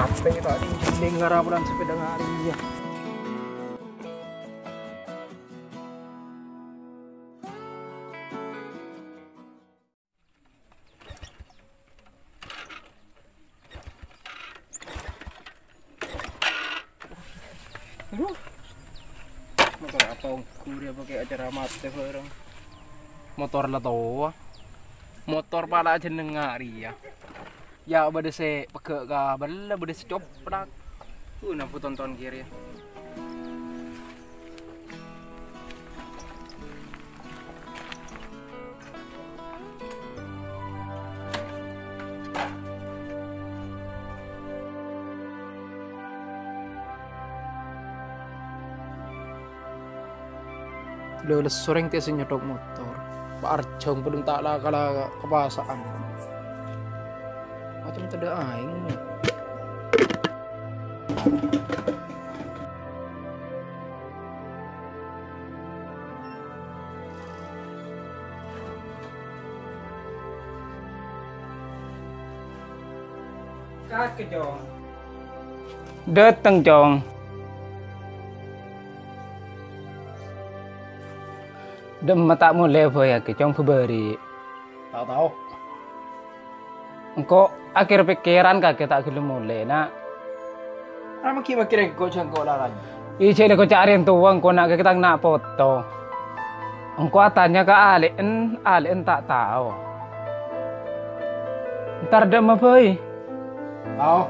capek tadi dengar apulan sepeda ngari ya. Aduh. Motor apa kuria pakai acara mati bareng. Motor lah toh. Motor pala jeneng ngari ya. Ya bade se peke ka bala bade se coprak. Nampu tonton kiri ya. Udah sering tiasa nyedok motor. Pak Arjong belum tak lah kalau kepasaan. Macam tidak aing. Kakek Jong. Datang Jong. Dem tak mulai ya ke Jong beri. Tahu. Engkau akhir pikiran kakek tak gelem mulai nak. Apa kira-kira kau cangkok larang? Ije le kau cari yang tua engkau nak kita nak foto. Engkau tanya ke Alin tak tahu. Ntar dem apa Tahu.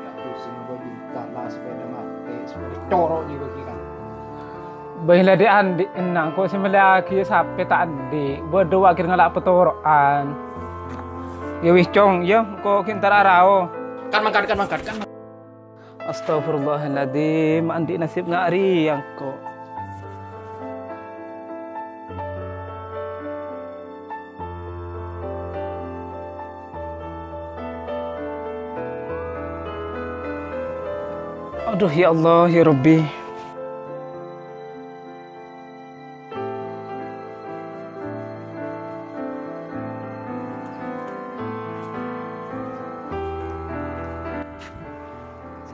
Ya pusing gua minta lah sepeda mati, sepeda corok juga kita. Bahila di andi enang ko simula lagi sampai tak andi. Bodoh akhir ngelak petorokan. Ya wis cong, ya ko kintar arao. Kan makan. Astagfirullahaladzim, andi nasib ngari yang ko. Aduh ya Allah ya Rabbi.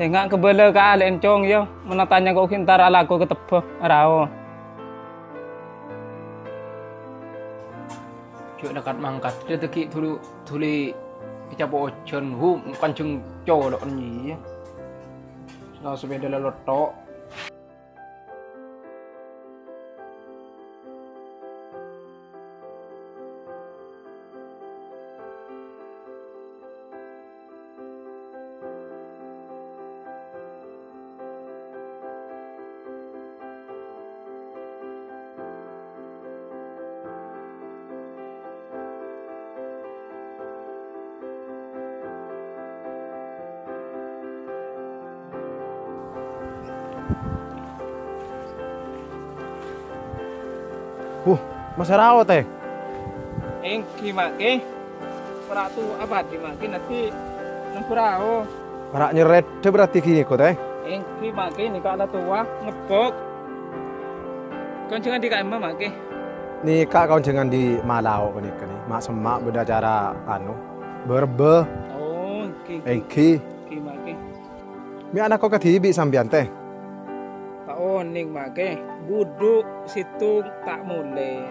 Saya nggak kebela ke Alin Cong ya, menatanya kau kintar alaku ketebah arao. Cuk dekat mangkat, dia teki tuli kecapo ojon, kancung colok ni ya. Sudah sepeda lelotok. Masa rawat teh? Engki make. Para tu apa di make nanti nempurao. Para nyeret berarti gini kok teh? Engki make ni kala tua ngepok. Kon jangan di KM make. Nih kak kau jangan di Malau kan nih. Mak semak beda cara anu berbe. Oh, engki. Engki make. Mi anak kau ketibi sambian teh. Tak oning make. Buduk situng tak mulai.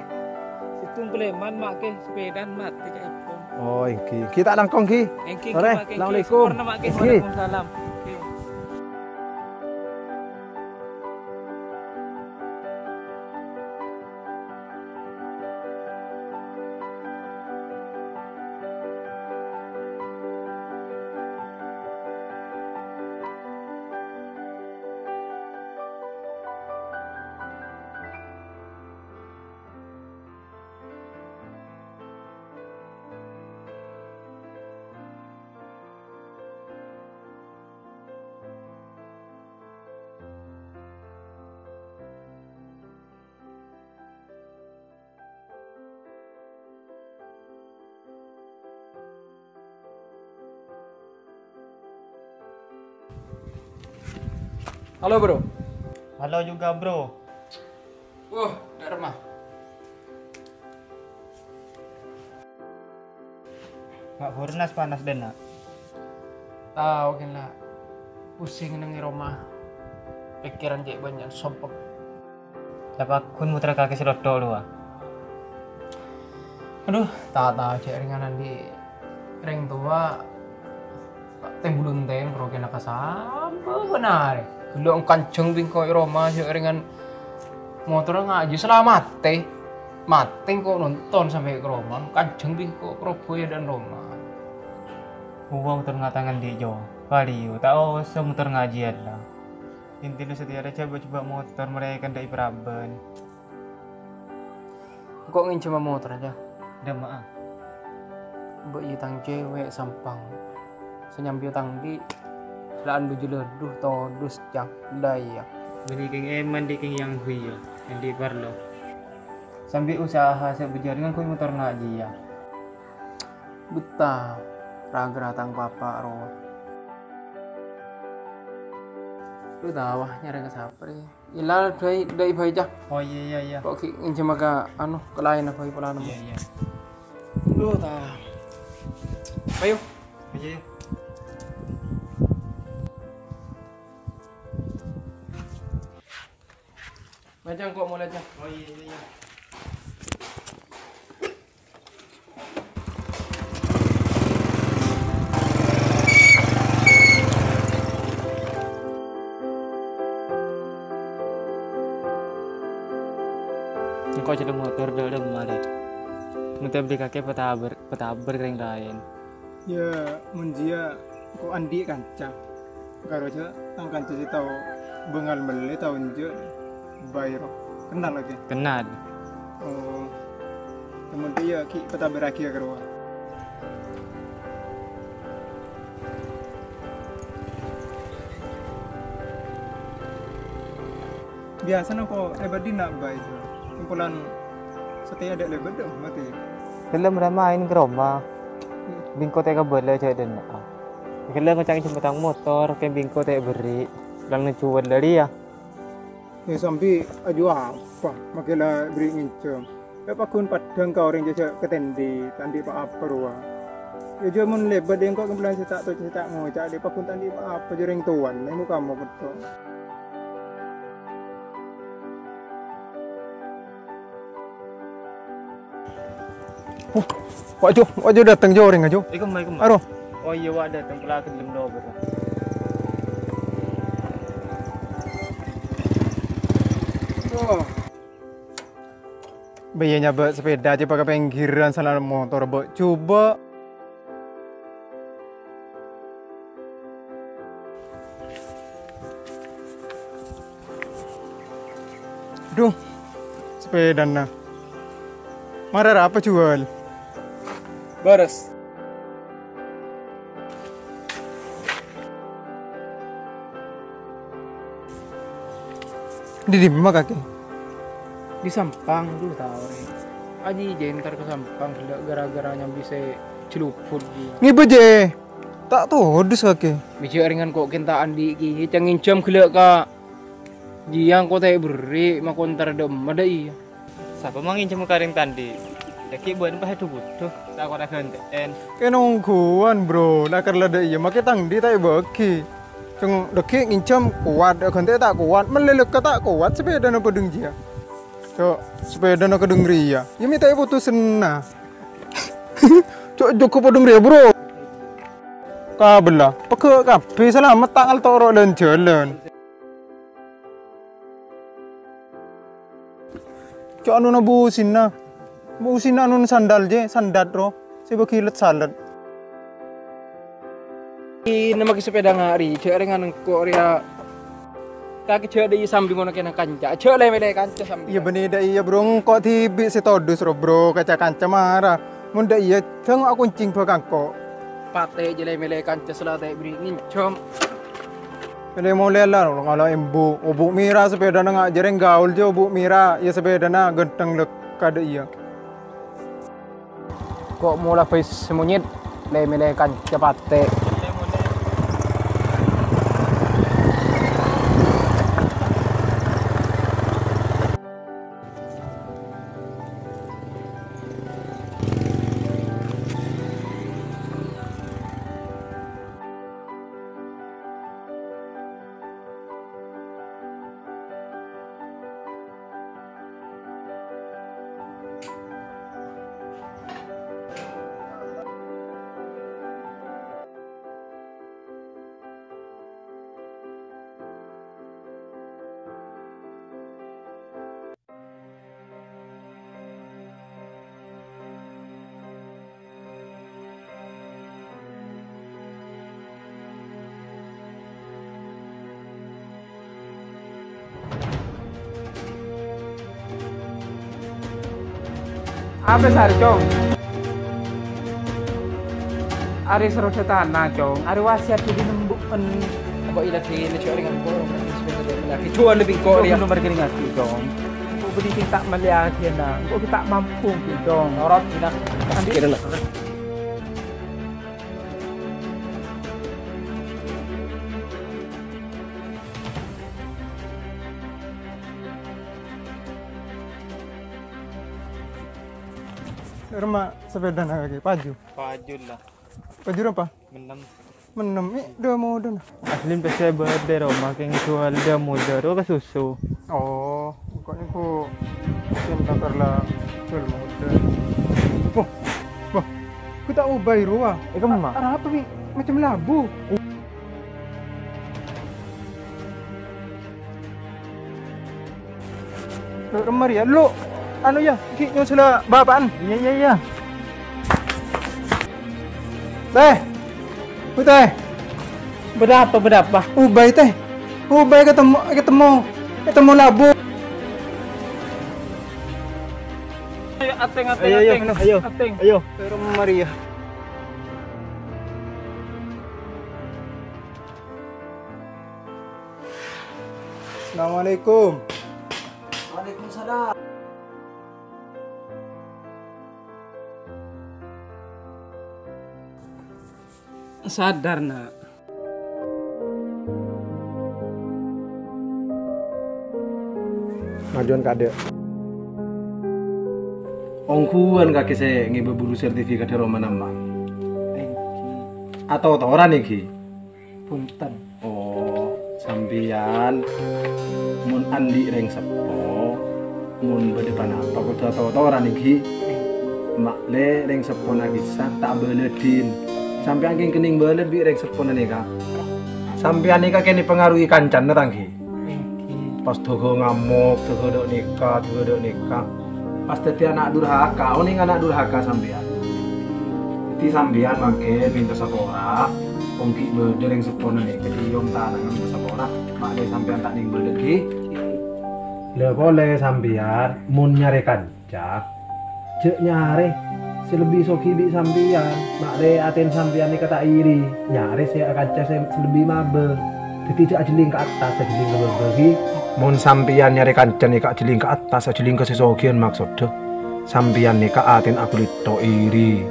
Situng Pleman make sepedan mati cak ipon. Oh, engki. Kita langkong ki. Engki Sore. Assalamualaikum. Waalaikumsalam. Halo bro. Halo juga bro. Dak remah. Mak Burnas panas dan nak. Tahu kan lah. pusing nang rumah. Pikiran cek banyak sompek. Dapat kun muter kaki sedodok lu ah. Aduh, tata cek ringanan di ring tua. Tembulun ten karo kena kasamba benar. Belum kanceng bingko Roma cek ringan motor ngaji selamat teh. Mati kok nonton sampai ke Roma, kanceng bingko Proboya dan Roma. Uang muter ngatangan di Jo. Paliu, tahu so muter ngajian lah. Intinya setiap ada coba-coba motor mereka kan dari Praben. Kok ingin cuma motor aja? Udah maaf. Mbak tang cewek sampang. Senyambil tang di selaan baju leduh todus jak daya. Beli king eman di king yang hui ya, yang di Parlo. Sambil usaha saya berjaringan kau motor ngaji ya. Betah raga tang papa ro. Lu tahu nyari ke siapa deh? Ilal dari bayi jak. Oh iya. Kok ingin cuma ke ke lain apa ibu lana? Iya. Lu tahu. Ayo. Ayo. Macam kok mulai aja. Oh iya. Kau jadi motor dalam mana? Minta beli kakek petaber kering lain. Ya munjia ko andi kanca karo aja tang kanca si tau bengal mele tau nje bayro kenal lagi Kenal. oh namun dia ki peta beraki ya karo biasa kok lebar di nak bay kumpulan setia ada lebar dah mati Dalam main ke rumah. Bingko teka bela aja dan kalau ngecang jembatan motor kayak bingko teka beri lang ngecuat dari ya. ya sampai aju apa makanya beri ngincam ya pakun padang kau orang jasa ketendi tandi pak apa ruah ya jual mun lebar dia kok kumpulan cetak tu cetak ngocak dia pakun tandi pak apa jering tuan ini muka mau betul Wajah datang jo ring aja. Ikum. Aro. Oh iya wak datang pelak ke dalam dober. oh Bayanya bawa sepeda aja pakai pinggiran salah motor bawa coba. Duh, sepeda nah. Marah apa jual? Beres. Di mana kaki? Di Sampang dulu tahu. Aji jentar ke Sampang gara-gara yang bisa celuput dia. Ni beje. Tak tahu dus kaki. Bicara ringan kok kita andi ki cangin jam gelak ka. Jiang kok tak beri makontar dem ada iya. Siapa mangin cuma karing tandi. Daki buat apa itu butuh. Tak kau nak gantian. Kenongkuan bro, nak kerja iya makai tang di tak bagi. Cung deki ngincam kuat, ganti tak kuat, melelek tak kuat sepeda nak pedeng dia. So sepeda nak kedeng ria. Ya minta putus sena. Cok joko pedeng ria bro. Kabel lah, pakai kape selamat tanggal toro dan jalan. Cok anu na busin na. Busin na anu sandal je, sandat ro. Saya bakilat salad. Ini maki sepeda ngari, cek ringan kok ria. Kaki cek di sambil ngono kena kanca, cek lele kanca sambil. Iya bener dah iya bro, kok tibi si todus ro bro, kaca kanca marah. Munda iya, tengok aku kuncing bakang kok. Pate jele mele kanca selate beri ngincom. Pilih mau lelah kalau ibu mira sepeda na nga jereng gaul jo bu mira ya sepeda na genteng lek kada iya. Kok mula face semunyit, le mele kanca pate. Apa sar cong? Ari seru tanah cong. Ari wasiat di nembukan. Abang ilat ni cakap dengan kau orang laki cuan lebih kau dia. Belum berkini ngati cong. Kau beri kita melihat na. Kau kita mampu cong. Orang kita kira nak. Rumah sepeda nak lagi, paju. Pajul lah. Paju apa? Menang. Menem, dah mau dah. Aslin pasti birthday Roma keng jual dia muda ro ke susu. Oh, kok ni ku cinta karla jual muda. Oh, wah, ku tak ubah ruah. Kamu mah? Arah apa ni? Macam labu. Remar ya, lo anu ya, kiknya sila bapaan. Iya. Teh, teh. Berapa? Ubay teh. Ubay ketemu labu. Ayo ateng. Ayo. Ateng. Ayo. Remar ya. Assalamualaikum. Waalaikumsalam. Sadar nak. Majuan kade. Ongkuan kaki saya ngi berburu sertifikat di Roma nama. Atau orang iki. Punten. Oh, sambian mun andi reng sepo, mun berdepan apa kau tahu orang iki. Makle reng sepo bisa tak beledin. Sampai angin kening belet bi reng sepo nika. Sampai nika kini pengaruhi kancan netangki. Pas togo ngamuk, togo dok nikah. Pas teti anak durhaka, oning anak durhaka sampean. Jadi sampean make minta sekolah, ongki berdereng sepona nih, jadi yom tanang minta sekolah, makle sampean tak ning berdeki. Le boleh sampean, mun nyare kanca, cek nyare, selebih soki bi sampean, makle aten sampean nih kata iri, nyare saya kanca saya selebih mabe. Jadi cek ajeling ke atas, ajeling ke berbagi. Mun sampeyan nyari kancan nih kak jeling ke atas, jeling ke sesogian maksudnya. Sampeyan nih kak aten aku lito iri.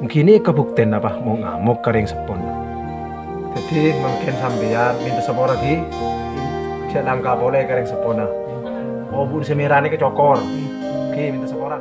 Mungkin ini kebuktian apa mau ngamuk kering sepon. Jadi mungkin sampeyan minta sepon lagi. Cek langkah boleh kering sepona. Oh bu semirani ke cokor. Oke minta sepon.